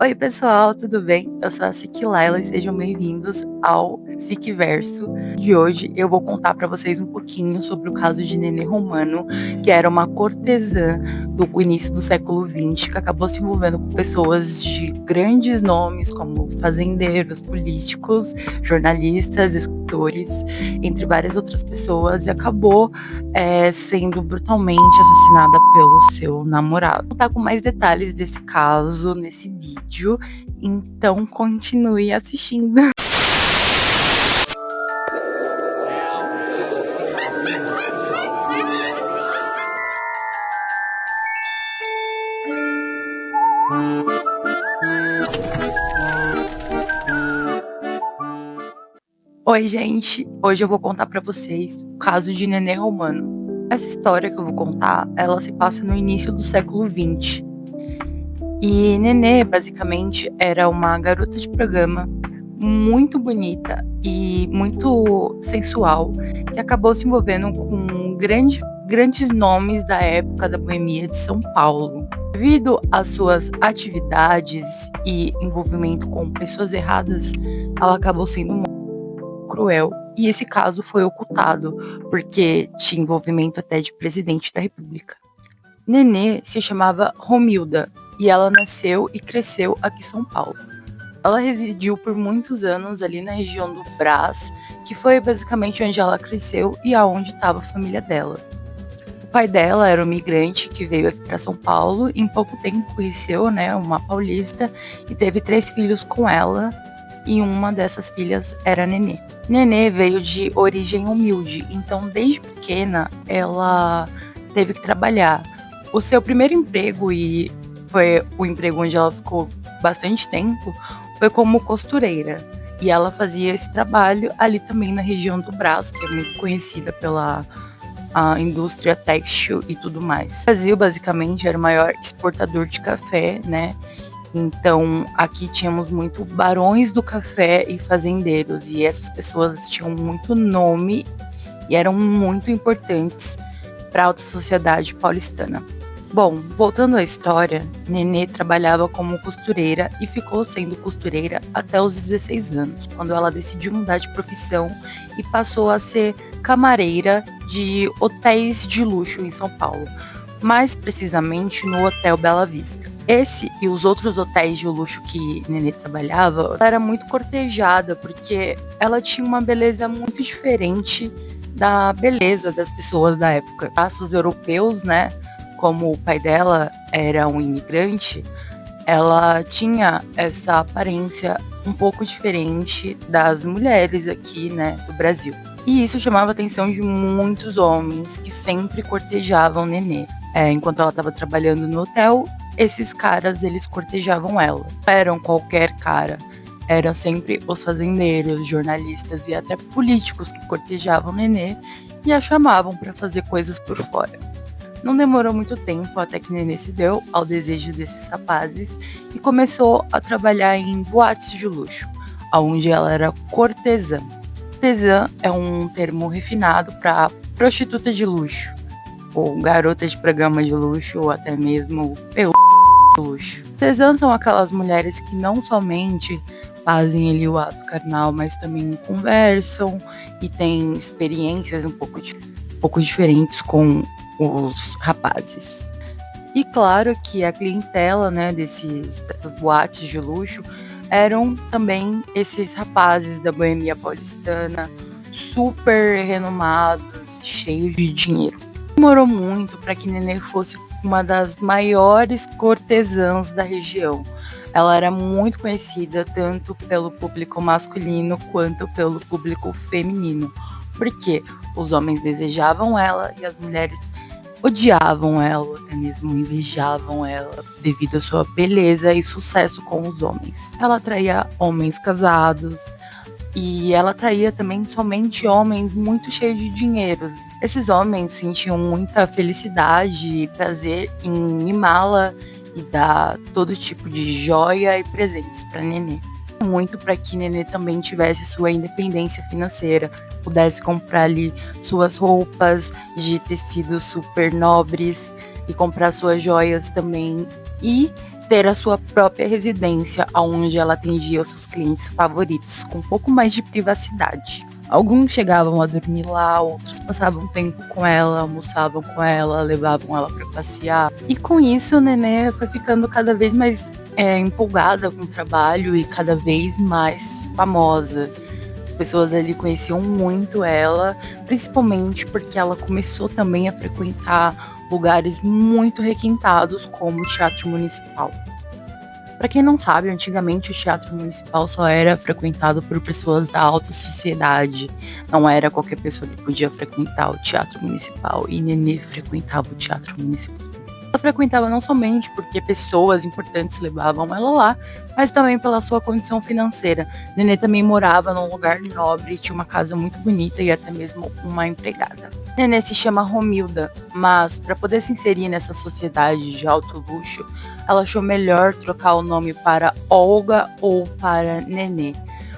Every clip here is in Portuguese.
Oi, pessoal, tudo bem? Eu sou a Siki Laila e sejam bem-vindos ao Sikiverso. De hoje eu vou contar para vocês um pouquinho sobre o caso de Nenê Romano, que era uma cortesã do início do século XX, que acabou se envolvendo com pessoas de grandes nomes, como fazendeiros, políticos, jornalistas, escritores, entre várias outras pessoas, e acabou sendo brutalmente assassinada pelo seu namorado. Vou contar com mais detalhes desse caso nesse vídeo, então continue assistindo. Oi, gente! Hoje eu vou contar para vocês o caso de Nenê Romano. Essa história que eu vou contar, ela se passa no início do século XX. E Nenê, basicamente, era uma garota de programa muito bonita e muito sensual, que acabou se envolvendo com grandes nomes da época da boemia de São Paulo. Devido às suas atividades e envolvimento com pessoas erradas, ela acabou sendo cruel, e esse caso foi ocultado, porque tinha envolvimento até de presidente da República. Nenê se chamava Romilda, e ela nasceu e cresceu aqui em São Paulo. Ela residiu por muitos anos ali na região do Brás, que foi basicamente onde ela cresceu e aonde estava a família dela. O pai dela era um migrante que veio aqui para São Paulo e em pouco tempo conheceu, uma paulista, e teve 3 filhos com ela, e uma dessas filhas era Nenê. Nenê veio de origem humilde, então desde pequena ela teve que trabalhar. O seu primeiro emprego, e foi o emprego onde ela ficou bastante tempo, foi como costureira. E ela fazia esse trabalho ali também na região do Brás, que é muito conhecida pela indústria têxtil e tudo mais. O Brasil, basicamente, era o maior exportador de café, né? Então, aqui tínhamos muito barões do café e fazendeiros, e essas pessoas tinham muito nome e eram muito importantes para a alta sociedade paulistana. Bom, voltando à história, Nenê trabalhava como costureira e ficou sendo costureira até os 16 anos, quando ela decidiu mudar de profissão e passou a ser camareira de hotéis de luxo em São Paulo, mais precisamente no Hotel Bela Vista. Esse e os outros hotéis de luxo que Nenê trabalhava, ela era muito cortejada, porque ela tinha uma beleza muito diferente da beleza das pessoas da época. Os europeus, né, como o pai dela era um imigrante, ela tinha essa aparência um pouco diferente das mulheres aqui, né, do Brasil. E isso chamava a atenção de muitos homens que sempre cortejavam Nenê. Enquanto ela estava trabalhando no hotel, esses caras, eles cortejavam ela. Não eram qualquer cara, eram sempre os fazendeiros, jornalistas e até políticos que cortejavam Nenê e a chamavam para fazer coisas por fora. Não demorou muito tempo até que Nenê se deu ao desejo desses rapazes e começou a trabalhar em boates de luxo, onde ela era cortesã. Cortesã é um termo refinado para prostituta de luxo, ou garota de programa de luxo, ou até mesmo PU de luxo. Cortesãs são aquelas mulheres que não somente fazem ali o ato carnal, mas também conversam e têm experiências um pouco diferentes com os rapazes. E claro que a clientela, né, dessas boates de luxo eram também esses rapazes da boemia paulistana, super renomados, cheios de dinheiro. Demorou muito para que Nenê fosse uma das maiores cortesãs da região. Ela era muito conhecida tanto pelo público masculino quanto pelo público feminino, porque os homens desejavam ela e as mulheres odiavam ela, ou até mesmo invejavam ela devido à sua beleza e sucesso com os homens. Ela atraía homens casados e ela atraía também somente homens muito cheios de dinheiro. Esses homens sentiam muita felicidade e prazer em mimá-la e dar todo tipo de joia e presentes para Nenê. Muito para que Nenê também tivesse sua independência financeira, pudesse comprar ali suas roupas de tecidos super nobres e comprar suas joias também, e ter a sua própria residência, onde ela atendia os seus clientes favoritos, com um pouco mais de privacidade. Alguns chegavam a dormir lá, outros passavam tempo com ela, almoçavam com ela, levavam ela para passear. E com isso, Nenê foi ficando cada vez mais empolgada com o trabalho e cada vez mais famosa. As pessoas ali conheciam muito ela, principalmente porque ela começou também a frequentar lugares muito requintados, como o Teatro Municipal. Para quem não sabe, antigamente o Teatro Municipal só era frequentado por pessoas da alta sociedade. Não era qualquer pessoa que podia frequentar o Teatro Municipal. E Nenê frequentava o Teatro Municipal. Ela frequentava não somente porque pessoas importantes levavam ela lá, mas também pela sua condição financeira. Nenê também morava num lugar nobre, tinha uma casa muito bonita e até mesmo uma empregada. Nenê se chama Romilda, mas para poder se inserir nessa sociedade de alto luxo, ela achou melhor trocar o nome para Olga ou para Nenê,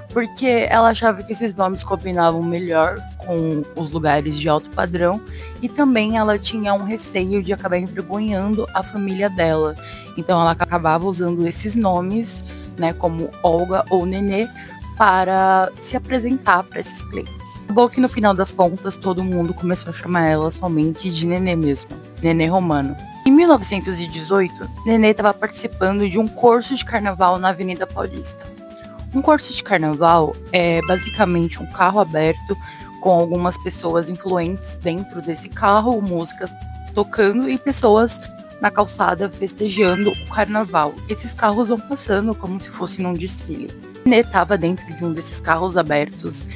porque ela achava que esses nomes combinavam melhor com os lugares de alto padrão e também ela tinha um receio de acabar envergonhando a família dela. Então ela acabava usando esses nomes, né, como Olga ou Nenê, para se apresentar para esses clientes. Bom que no final das contas todo mundo começou a chamar ela somente de Nenê mesmo, Nenê Romano. Em 1918, Nenê estava participando de um curso de carnaval na Avenida Paulista. Um curso de carnaval é basicamente um carro aberto com algumas pessoas influentes dentro desse carro, músicas tocando e pessoas na calçada festejando o carnaval. Esses carros vão passando como se fosse num desfile. Nenê estava dentro de um desses carros abertos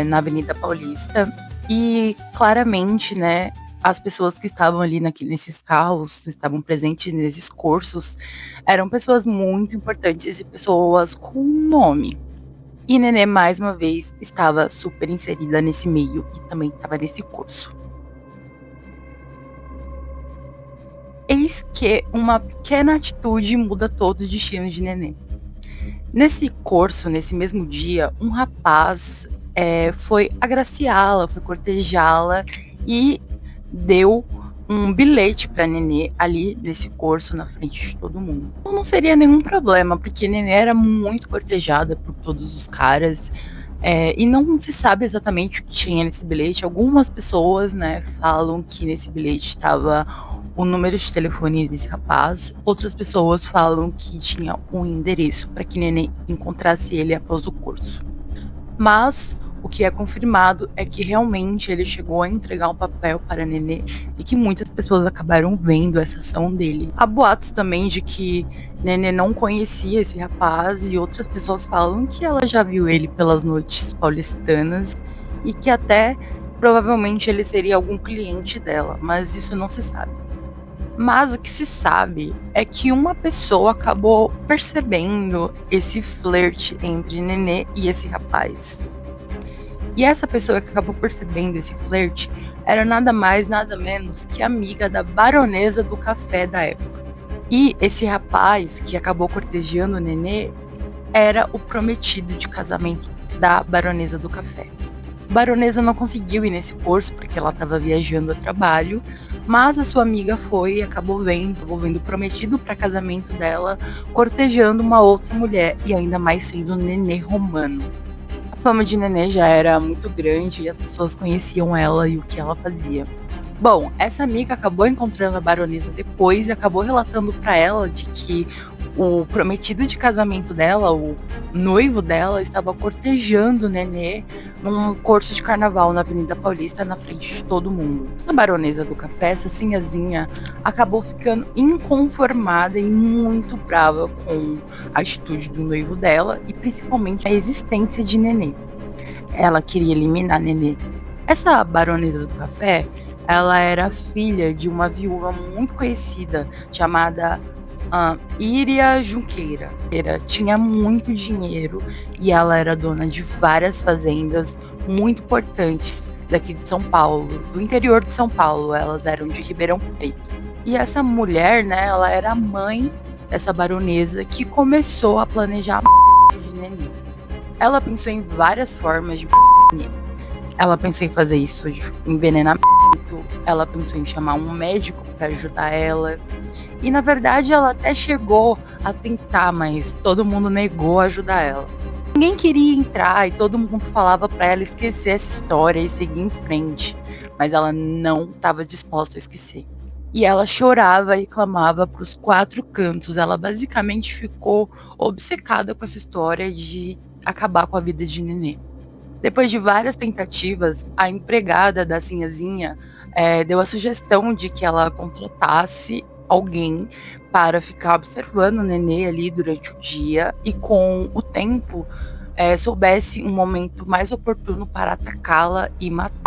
na Avenida Paulista e claramente, né, as pessoas que estavam ali nesses carros, estavam presentes nesses cursos, eram pessoas muito importantes e pessoas com nome. E Nenê, mais uma vez, estava super inserida nesse meio e também estava nesse curso. Eis que uma pequena atitude muda todo o destino de Nenê. Nesse curso, nesse mesmo dia, um rapaz foi agraciá-la, foi cortejá-la e deu um bilhete para Nenê ali nesse curso na frente de todo mundo. Então não seria nenhum problema, porque Nenê era muito cortejada por todos os caras e não se sabe exatamente o que tinha nesse bilhete. Algumas pessoas, né, falam que nesse bilhete estava o número de telefone desse rapaz. Outras pessoas falam que tinha um endereço para que Nenê encontrasse ele após o curso. Mas o que é confirmado é que realmente ele chegou a entregar um papel para Nenê e que muitas pessoas acabaram vendo essa ação dele. Há boatos também de que Nenê não conhecia esse rapaz e outras pessoas falam que ela já viu ele pelas noites paulistanas e que até provavelmente ele seria algum cliente dela, mas isso não se sabe. Mas o que se sabe é que uma pessoa acabou percebendo esse flerte entre Nenê e esse rapaz. E essa pessoa que acabou percebendo esse flerte era nada mais, nada menos que amiga da baronesa do café da época. E esse rapaz que acabou cortejando o Nenê era o prometido de casamento da baronesa do café. A baronesa não conseguiu ir nesse curso porque ela estava viajando a trabalho, mas a sua amiga foi e acabou vendo o prometido para casamento dela, cortejando uma outra mulher e ainda mais sendo Nenê Romano. A fama de Nenê já era muito grande e as pessoas conheciam ela e o que ela fazia. Bom, essa amiga acabou encontrando a baronesa depois e acabou relatando para ela de que o prometido de casamento dela, o noivo dela, estava cortejando o Nenê num curso de carnaval na Avenida Paulista, na frente de todo mundo. Essa baronesa do café, essa sinhazinha, acabou ficando inconformada e muito brava com a atitude do noivo dela e principalmente a existência de Nenê. Ela queria eliminar Nenê. Essa baronesa do café, ela era filha de uma viúva muito conhecida chamada Iria Junqueira. Ela tinha muito dinheiro e ela era dona de várias fazendas muito importantes daqui de São Paulo, do interior de São Paulo. Elas eram de Ribeirão Preto. E essa mulher, né, ela era a mãe dessa baronesa que começou a planejar a de Nenê. Ela pensou em várias formas de Nenê. Ela pensou em fazer isso de envenenamento, ela pensou em chamar um médico para ajudar ela. E na verdade ela até chegou a tentar, mas todo mundo negou ajudar ela. Ninguém queria entrar e todo mundo falava para ela esquecer essa história e seguir em frente, mas ela não estava disposta a esquecer. E ela chorava e clamava para os quatro cantos. Ela basicamente ficou obcecada com essa história de acabar com a vida de Nenê. Depois de várias tentativas, a empregada da Sinhazinha deu a sugestão de que ela contratasse alguém para ficar observando o Nenê ali durante o dia e, com o tempo, soubesse um momento mais oportuno para atacá-la e matar.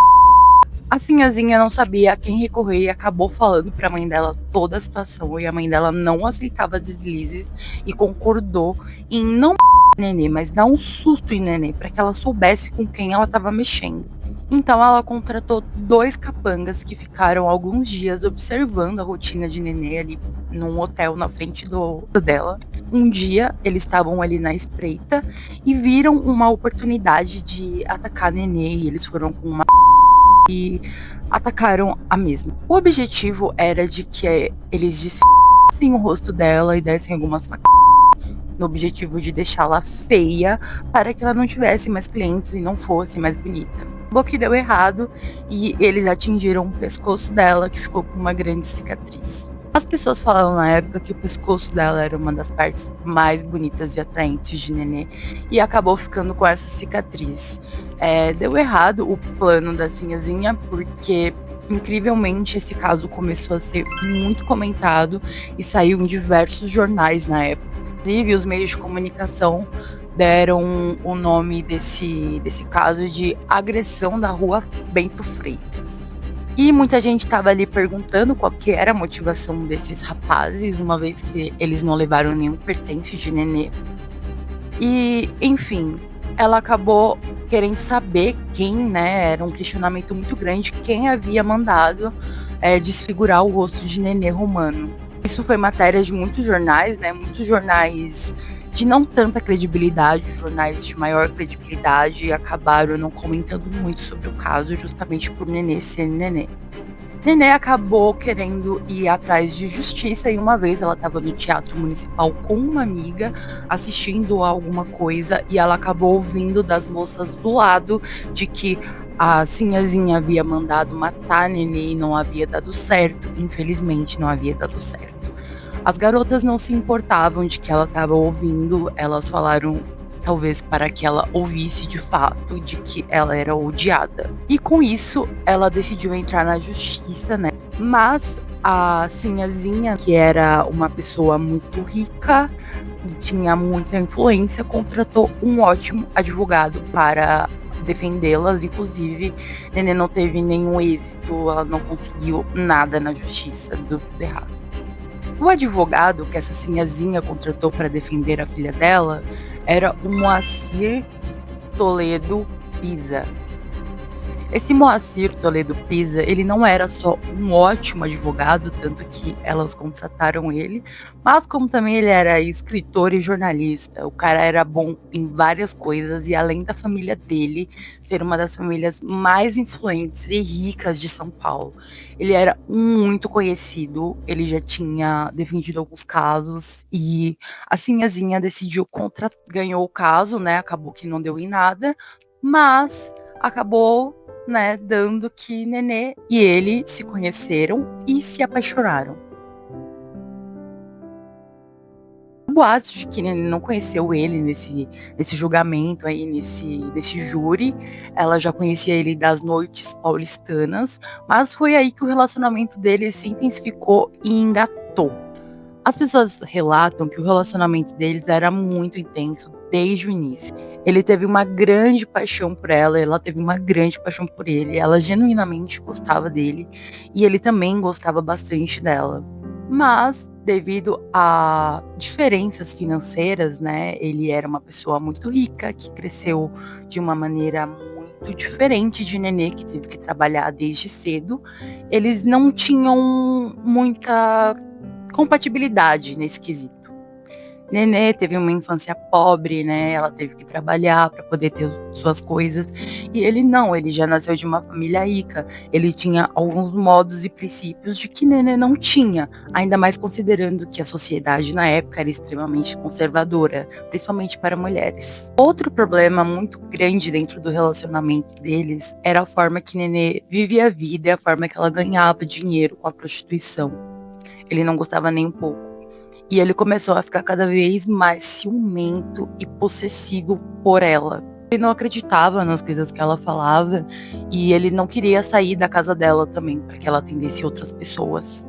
A Sinhazinha não sabia a quem recorrer e acabou falando para a mãe dela toda a situação, e a mãe dela não aceitava deslizes e concordou em não Nenê, mas dar um susto em Nenê para que ela soubesse com quem ela estava mexendo. Então ela contratou 2 capangas que ficaram alguns dias observando a rotina de Nenê ali num hotel na frente dela. Um dia eles estavam ali na espreita e viram uma oportunidade de atacar Nenê, e eles foram com uma e atacaram a mesma. O objetivo era de que eles desfizessem o rosto dela e dessem algumas facadas no objetivo de deixá-la feia para que ela não tivesse mais clientes e não fosse mais bonita. O que deu errado e eles atingiram o pescoço dela, que ficou com uma grande cicatriz. As pessoas falavam na época que o pescoço dela era uma das partes mais bonitas e atraentes de Nenê e acabou ficando com essa cicatriz. Deu errado o plano da Sinhazinha, porque incrivelmente esse caso começou a ser muito comentado e saiu em diversos jornais na época. Inclusive, os meios de comunicação deram o nome desse caso de agressão da rua Bento Freitas. E muita gente estava ali perguntando qual que era a motivação desses rapazes, uma vez que eles não levaram nenhum pertence de Nenê. E, enfim, ela acabou querendo saber quem, né? Era um questionamento muito grande, quem havia mandado desfigurar o rosto de Nenê Romano. Isso foi matéria de muitos jornais, né? Muitos jornais de não tanta credibilidade, jornais de maior credibilidade acabaram não comentando muito sobre o caso, justamente por Nenê ser Nenê. Nenê acabou querendo ir atrás de justiça e uma vez ela estava no Teatro Municipal com uma amiga assistindo a alguma coisa e ela acabou ouvindo das moças do lado de que a Sinhazinha havia mandado matar a Nenê e não havia dado certo. Infelizmente, não havia dado certo. As garotas não se importavam de que ela estava ouvindo, elas falaram talvez para que ela ouvisse de fato de que ela era odiada. E com isso, ela decidiu entrar na justiça, né? Mas a Sinhazinha, que era uma pessoa muito rica, tinha muita influência, contratou um ótimo advogado para defendê-las. Inclusive, Nenê não teve nenhum êxito, ela não conseguiu nada na justiça, deu tudo errado. O advogado que essa Sinhazinha contratou para defender a filha dela era o Moacir Toledo Pisa. Esse Moacir Toledo Pisa, ele não era só um ótimo advogado, tanto que elas contrataram ele, mas como também ele era escritor e jornalista. O cara era bom em várias coisas e, além da família dele ser uma das famílias mais influentes e ricas de São Paulo, ele era muito conhecido, ele já tinha defendido alguns casos e a Sinhazinha decidiu ganhou o caso, né? Acabou que não deu em nada, mas acabou, né, dando que Nenê e ele se conheceram e se apaixonaram. O boato de que Nenê não conheceu ele nesse julgamento aí, nesse júri, ela já conhecia ele das noites paulistanas, mas foi aí que o relacionamento dele se intensificou e engatou. As pessoas relatam que o relacionamento deles era muito intenso desde o início. Ele teve uma grande paixão por ela teve uma grande paixão por ele. Ela genuinamente gostava dele e ele também gostava bastante dela. Mas, devido a diferenças financeiras, né, ele era uma pessoa muito rica, que cresceu de uma maneira muito diferente de Nenê, que teve que trabalhar desde cedo. Eles não tinham muita compatibilidade nesse quesito. Nenê teve uma infância pobre, né? Ela teve que trabalhar para poder ter suas coisas. E ele não, ele já nasceu de uma família rica. Ele tinha alguns modos e princípios de que Nenê não tinha, ainda mais considerando que a sociedade na época era extremamente conservadora, principalmente para mulheres. Outro problema muito grande dentro do relacionamento deles era a forma que Nenê vivia a vida e a forma que ela ganhava dinheiro com a prostituição. Ele não gostava nem um pouco. E ele começou a ficar cada vez mais ciumento e possessivo por ela. Ele não acreditava nas coisas que ela falava e ele não queria sair da casa dela também, para que ela atendesse outras pessoas.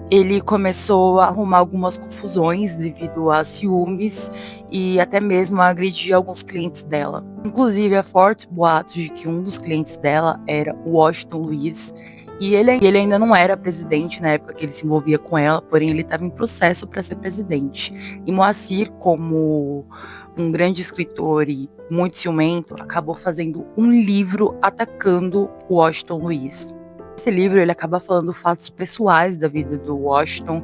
Ele começou a arrumar algumas confusões devido a ciúmes e até mesmo a agredir alguns clientes dela. Inclusive, há fortes boatos de que um dos clientes dela era o Washington Luiz, e ele ainda não era presidente na época que ele se envolvia com ela, porém ele estava em processo para ser presidente. E Moacir, como um grande escritor e muito ciumento, acabou fazendo um livro atacando o Washington Luiz. Esse livro ele acaba falando fatos pessoais da vida do Washington,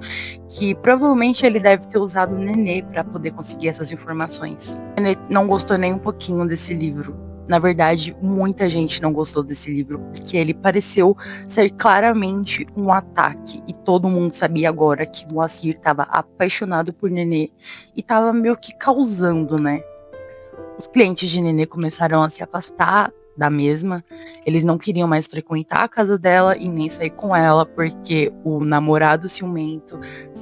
que provavelmente ele deve ter usado o Nenê para poder conseguir essas informações. O Nenê não gostou nem um pouquinho desse livro. Na verdade, muita gente não gostou desse livro, porque ele pareceu ser claramente um ataque. E todo mundo sabia agora que o Moacir estava apaixonado por Nenê e estava meio que causando, né? Os clientes de Nenê começaram a se afastar da mesma. Eles não queriam mais frequentar a casa dela e nem sair com ela, porque o namorado ciumento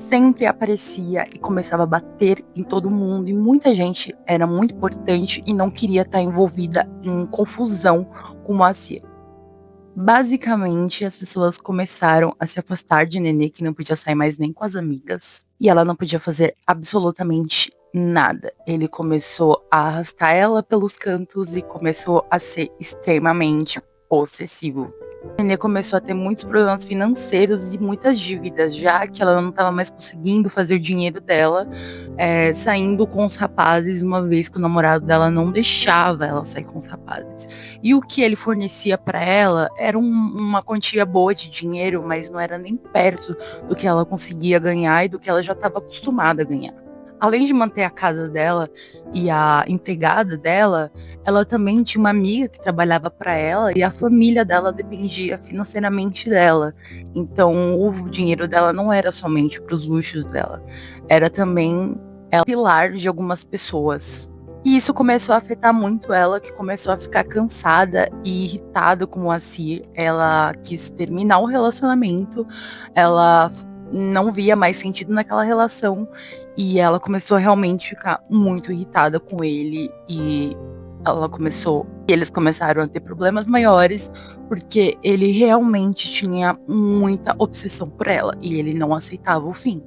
sempre aparecia e começava a bater em todo mundo. E muita gente era muito importante e não queria estar envolvida em confusão com o Moacir. Basicamente, as pessoas começaram a se afastar de Nenê, que não podia sair mais nem com as amigas. E ela não podia fazer absolutamente nada. Ele começou a arrastar ela pelos cantos e começou a ser extremamente possessivo. Nenê começou a ter muitos problemas financeiros e muitas dívidas, já que ela não estava mais conseguindo fazer o dinheiro dela, saindo com os rapazes, uma vez que o namorado dela não deixava ela sair com os rapazes. E o que ele fornecia para ela era uma quantia boa de dinheiro, mas não era nem perto do que ela conseguia ganhar e do que ela já estava acostumada a ganhar. Além de manter a casa dela e a empregada dela, ela também tinha uma amiga que trabalhava para ela e a família dela dependia financeiramente dela. Então, o dinheiro dela não era somente para os luxos dela, era também ela pilar de algumas pessoas. E isso começou a afetar muito ela, que começou a ficar cansada e irritada com o Moacir. Ela quis terminar o relacionamento, ela não via mais sentido naquela relação e ela começou a realmente ficar muito irritada com ele e eles começaram a ter problemas maiores porque ele realmente tinha muita obsessão por ela e ele não aceitava o fim.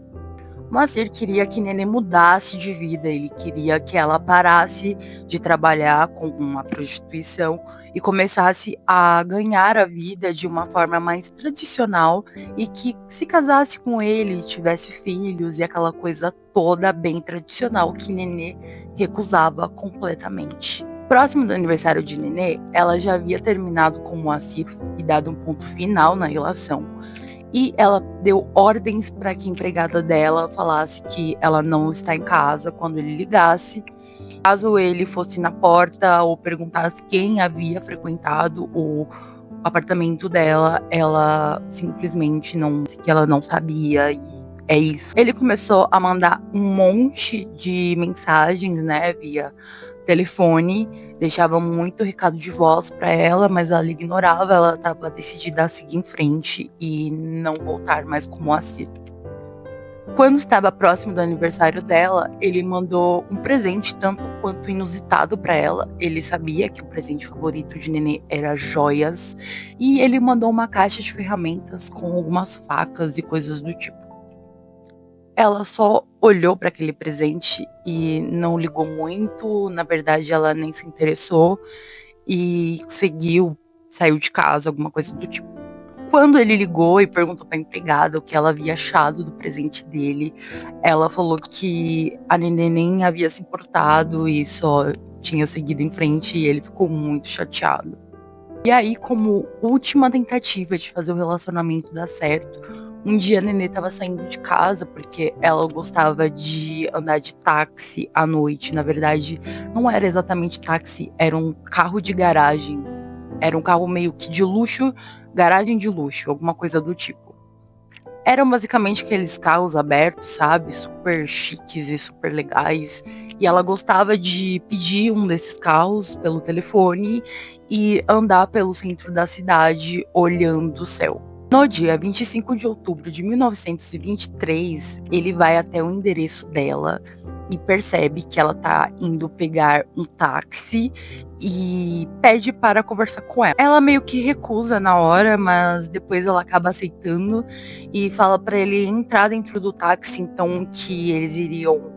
Moacir queria que Nenê mudasse de vida, ele queria que ela parasse de trabalhar com a prostituição e começasse a ganhar a vida de uma forma mais tradicional e que se casasse com ele, tivesse filhos e aquela coisa toda bem tradicional que Nenê recusava completamente. Próximo do aniversário de Nenê, ela já havia terminado com Moacir e dado um ponto final na relação. E ela deu ordens para que a empregada dela falasse que ela não está em casa quando ele ligasse. Caso ele fosse na porta ou perguntasse quem havia frequentado o apartamento dela, ela simplesmente que ela não sabia. E é isso. Ele começou a mandar um monte de mensagens, né, via telefone, deixava muito recado de voz para ela, mas ela ignorava, ela estava decidida a seguir em frente e não voltar mais com o Moacir. Quando estava próximo do aniversário dela, ele mandou um presente tanto quanto inusitado para ela. Ele sabia que o presente favorito de Nenê era joias e ele mandou uma caixa de ferramentas com algumas facas e coisas do tipo. Ela só olhou para aquele presente e não ligou muito, na verdade ela nem se interessou e saiu de casa, alguma coisa do tipo. Quando ele ligou e perguntou para a empregada o que ela havia achado do presente dele, ela falou que a Nenê nem havia se importado e só tinha seguido em frente e ele ficou muito chateado. E aí, como última tentativa de fazer o relacionamento dar certo, Um dia a Nenê estava saindo de casa porque ela gostava de andar de táxi à noite. Na verdade, não era exatamente táxi, era um carro de garagem. Era um carro meio que de luxo, garagem de luxo, alguma coisa do tipo. Eram basicamente aqueles carros abertos, sabe? Super chiques e super legais. E ela gostava de pedir um desses carros pelo telefone e andar pelo centro da cidade olhando o céu. No dia 25 de outubro de 1923, ele vai até o endereço dela e percebe que ela tá indo pegar um táxi e pede para conversar com ela. Ela meio que recusa na hora, mas depois ela acaba aceitando e fala para ele entrar dentro do táxi, então que eles iriam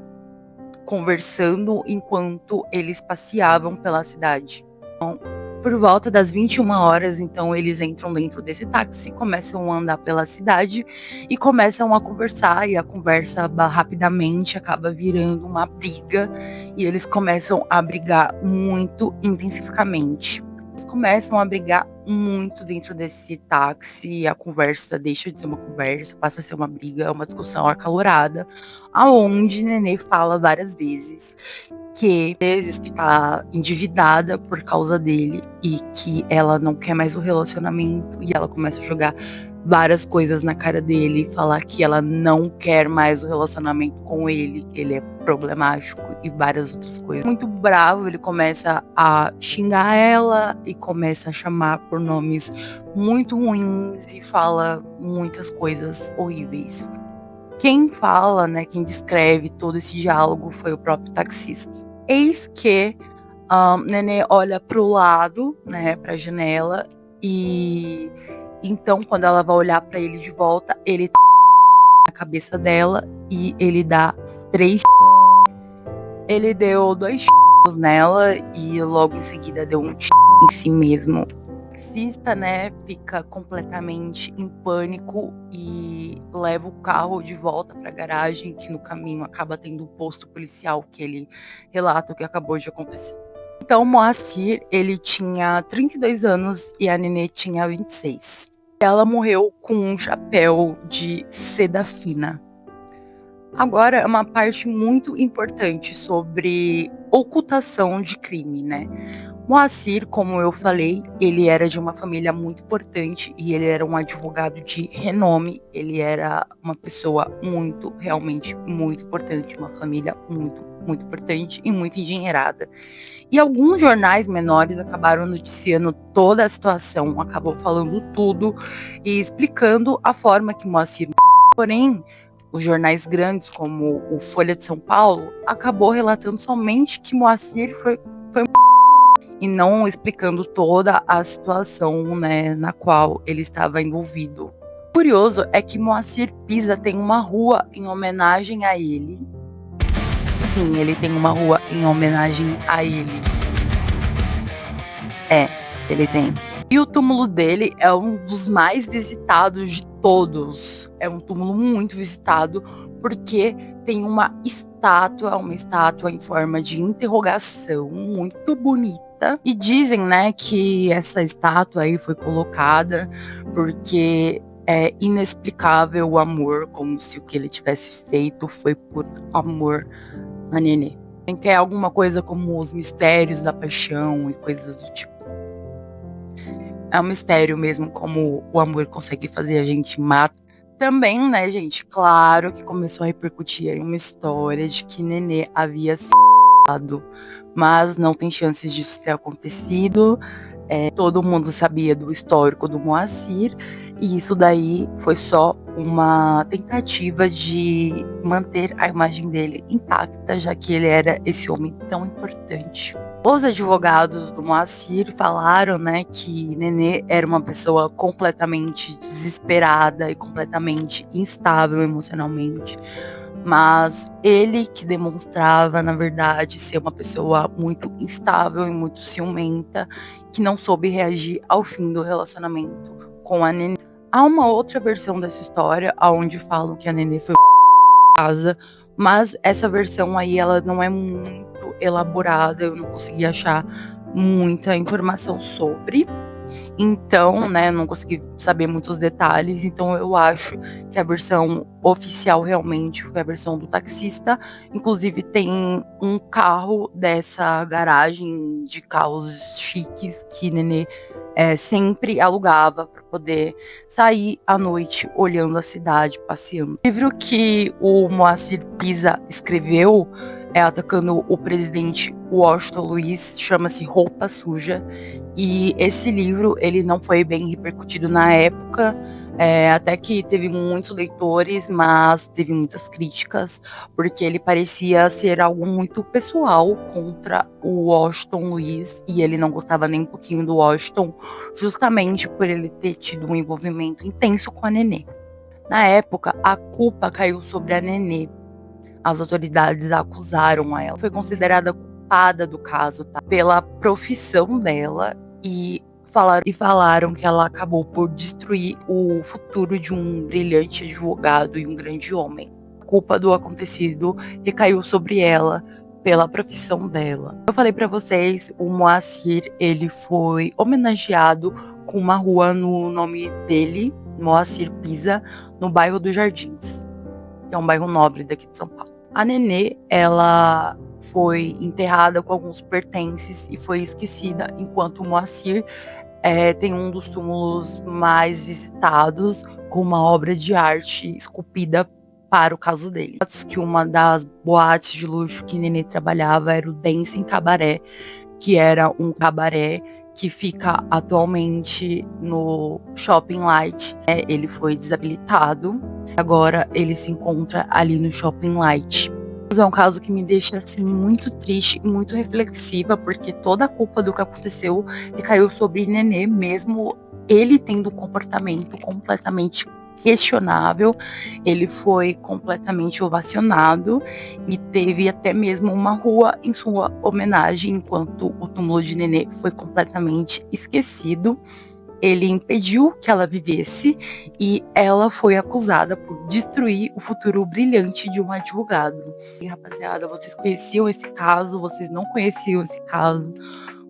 conversando enquanto eles passeavam pela cidade. Então, por volta das 21 horas, então eles entram dentro desse táxi, começam a andar pela cidade e começam a conversar, e a conversa rapidamente acaba virando uma briga, e eles começam a brigar muito intensificamente. Eles começam a brigar muito dentro desse táxi, e a conversa deixa de ser uma conversa, passa a ser uma briga, uma discussão acalorada, aonde Nenê fala várias vezes que tá endividada por causa dele e que ela não quer mais o relacionamento, e ela começa a jogar várias coisas na cara dele, falar que ela não quer mais o relacionamento com ele, que ele é problemático e várias outras coisas. Muito bravo, ele começa a xingar ela e começa a chamar por nomes muito ruins e fala muitas coisas horríveis. Quem fala, né, quem descreve todo esse diálogo foi o próprio taxista. Eis que Nenê olha para o lado, né, para a janela, e então quando ela vai olhar para ele de volta, ele tá na cabeça dela e ele dá 3. Ele deu 2 nela e logo em seguida deu um em si mesmo. O taxista, né, fica completamente em pânico e leva o carro de volta para a garagem, que no caminho acaba tendo um posto policial que ele relata o que acabou de acontecer. Então, o Moacir, ele tinha 32 anos e a Nenê tinha 26. Ela morreu com um chapéu de seda fina. Agora, é uma parte muito importante sobre ocultação de crime, né? Moacir, como eu falei, ele era de uma família muito importante e ele era um advogado de renome. Ele era uma pessoa muito, realmente muito importante, uma família muito, muito importante e muito endinheirada. E alguns jornais menores acabaram noticiando toda a situação, acabou falando tudo e explicando a forma que Moacir. Porém, os jornais grandes, como o Folha de São Paulo, acabou relatando somente que Moacir foi e não explicando toda a situação, né, na qual ele estava envolvido. O curioso é que Moacir Pisa tem uma rua em homenagem a ele. Sim, ele tem uma rua em homenagem a ele. Ele tem. E o túmulo dele é um dos mais visitados de todos. É um túmulo muito visitado porque tem uma estátua em forma de interrogação muito bonita. E dizem, né, que essa estátua aí foi colocada porque é inexplicável o amor, como se o que ele tivesse feito foi por amor a Nenê. Quer alguma coisa como os mistérios da paixão e coisas do tipo. É um mistério mesmo como o amor consegue fazer a gente matar. Também, né, gente, claro que começou a repercutir aí uma história de que Nenê havia se mas não tem chances disso ter acontecido. Todo mundo sabia do histórico do Moacir, e isso daí foi só uma tentativa de manter a imagem dele intacta, já que ele era esse homem tão importante. Os advogados do Moacir falaram, né, que Nenê era uma pessoa completamente desesperada e completamente instável emocionalmente, mas ele que demonstrava, na verdade, ser uma pessoa muito instável e muito ciumenta, que não soube reagir ao fim do relacionamento com a Nenê. Há uma outra versão dessa história, onde falam que a Nenê foi casa, mas essa versão aí, ela não é muito elaborada, eu não consegui achar muita informação sobre. Então, né, eu não consegui saber muitos detalhes, então eu acho que a versão oficial realmente foi a versão do taxista. Inclusive tem um carro dessa garagem de carros chiques que Nenê sempre alugava para poder sair à noite olhando a cidade, passeando. O livro que o Moacir Pisa escreveu atacando o presidente Washington Luiz chama-se Roupa Suja. E esse livro, ele não foi bem repercutido na época, até que teve muitos leitores, mas teve muitas críticas, porque ele parecia ser algo muito pessoal contra o Washington Luiz, e ele não gostava nem um pouquinho do Washington, justamente por ele ter tido um envolvimento intenso com a Nenê. Na época, a culpa caiu sobre a Nenê. As autoridades a acusaram ela. Foi considerada culpada do caso, tá? Pela profissão dela e falaram que ela acabou por destruir o futuro de um brilhante advogado e um grande homem. A culpa do acontecido recaiu sobre ela pela profissão dela. Eu falei para vocês, o Moacir, ele foi homenageado com uma rua no nome dele, Moacir Pisa, no bairro dos Jardins, que é um bairro nobre daqui de São Paulo. A Nenê, ela foi enterrada com alguns pertences e foi esquecida, enquanto o Moacir tem um dos túmulos mais visitados, com uma obra de arte esculpida para o caso dele. Que uma das boates de luxo que Nenê trabalhava era o Dancing Cabaré, que era um cabaré que fica atualmente no Shopping Light. Ele foi desabilitado, agora ele se encontra ali no Shopping Light. É um caso que me deixa assim muito triste e muito reflexiva, porque toda a culpa do que aconteceu recaiu sobre Nenê, mesmo ele tendo um comportamento completamente questionável. Ele foi completamente ovacionado e teve até mesmo uma rua em sua homenagem, enquanto o túmulo de Nenê foi completamente esquecido. Ele impediu que ela vivesse e ela foi acusada por destruir o futuro brilhante de um advogado. E, rapaziada, vocês conheciam esse caso? Vocês não conheciam esse caso?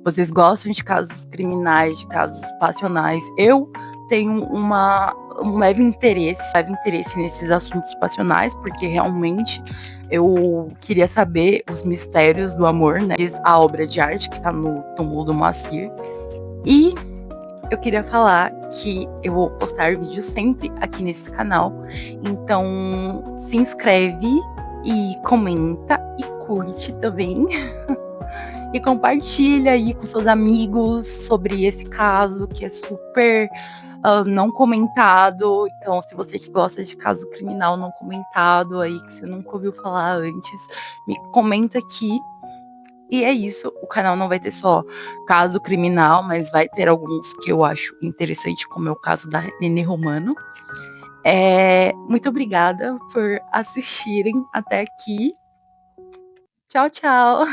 Vocês gostam de casos criminais, de casos passionais? Eu tenho um leve interesse nesses assuntos passionais, porque realmente eu queria saber os mistérios do amor, né? A obra de arte que tá no túmulo do Moacir. E eu queria falar que eu vou postar vídeos sempre aqui nesse canal, então se inscreve e comenta e curte também. E compartilha aí com seus amigos sobre esse caso que é super não comentado. Então, se você que gosta de caso criminal não comentado aí, que você nunca ouviu falar antes, me comenta aqui. E é isso, o canal não vai ter só caso criminal, mas vai ter alguns que eu acho interessante, como é o caso da Nenê Romano. Muito obrigada por assistirem até aqui. Tchau, tchau!